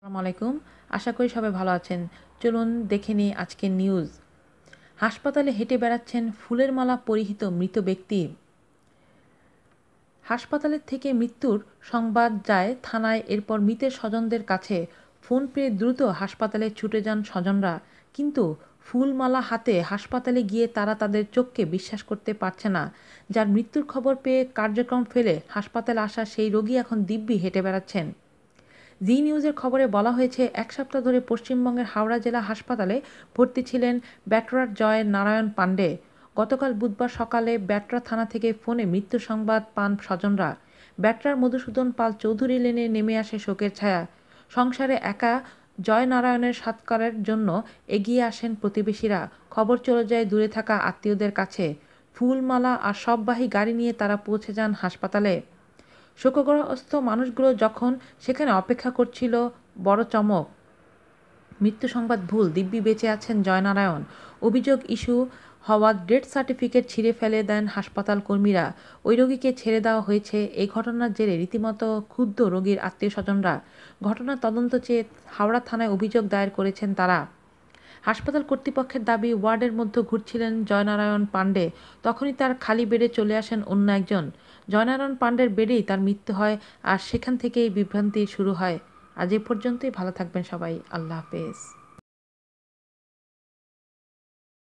আসসালামু আলাইকুম। আশা করি সবাই ভালো আছেন। চলুন দেখে নিই আজকের নিউজ। হাসপাতালে হেঁটে বেড়াচ্ছেন ফুলের মালা পরিহিত মৃত ব্যক্তি। হাসপাতালের থেকে মৃত্যুর সংবাদ যায় থানায়। এরপর মৃতের স্বজনদের কাছে ফোন পেয়ে দ্রুত হাসপাতালে ছুটে যান স্বজনরা। কিন্তু ফুলমালা হাতে হাসপাতালে গিয়ে তারা তাদের চোখকে বিশ্বাস করতে পারছে না। যার মৃত্যুর খবর পেয়ে কার্যক্রম ফেলে হাসপাতালে আসা সেই রোগী এখন দিব্যি হেঁটে বেড়াচ্ছেন। জি নিউজের খবরে বলা হয়েছে, এক সপ্তাহ ধরে পশ্চিমবঙ্গের হাওড়া জেলা হাসপাতালে ভর্তি ছিলেন ব্যাটরার জয় নারায়ণ পাণ্ডে। গতকাল বুধবার সকালে ব্যাটরা থানা থেকে ফোনে মৃত্যু সংবাদ পান স্বজনরা। ব্যাটরার মধুসূদন পাল চৌধুরী লেনে নেমে আসে শোকের ছায়া। সংসারে একা জয় নারায়ণের সৎকারের জন্য এগিয়ে আসেন প্রতিবেশীরা। খবর চলে যায় দূরে থাকা আত্মীয়দের কাছে। ফুলমালা আর সববাহী গাড়ি নিয়ে তারা পৌঁছে যান হাসপাতালে। শোকগ্রস্ত মানুষগুলো যখন সেখানে অপেক্ষা করছিল, বড় চমক, মৃত্যু সংবাদ ভুল, দিব্যি বেঁচে আছেন জয়নারায়ণ। অভিযোগ ইস্যু হওয়া ডেথ সার্টিফিকেট ছিঁড়ে ফেলে দেন হাসপাতাল কর্মীরা। ওই রোগীকে ছেড়ে দেওয়া হয়েছে। এই ঘটনার জেরে রীতিমতো ক্ষুব্ধ রোগীর আত্মীয় স্বজনরা। ঘটনার তদন্ত চেয়ে হাওড়া থানায় অভিযোগ দায়ের করেছেন তারা। হাসপাতাল কর্তৃপক্ষের দাবি, ওয়ার্ডের মধ্যে ঘুরছিলেন জয়নারায়ণ পাণ্ডে। তখনই তার খালি বেডে চলে আসেন অন্য একজন। জয়নারায়ণ পাণ্ডের বেডেই তার মৃত্যু হয়। আর সেখান থেকেই বিভ্রান্তি শুরু হয়। আজ এ পর্যন্তই। ভালো থাকবেন সবাই। আল্লাহ হাফেজ।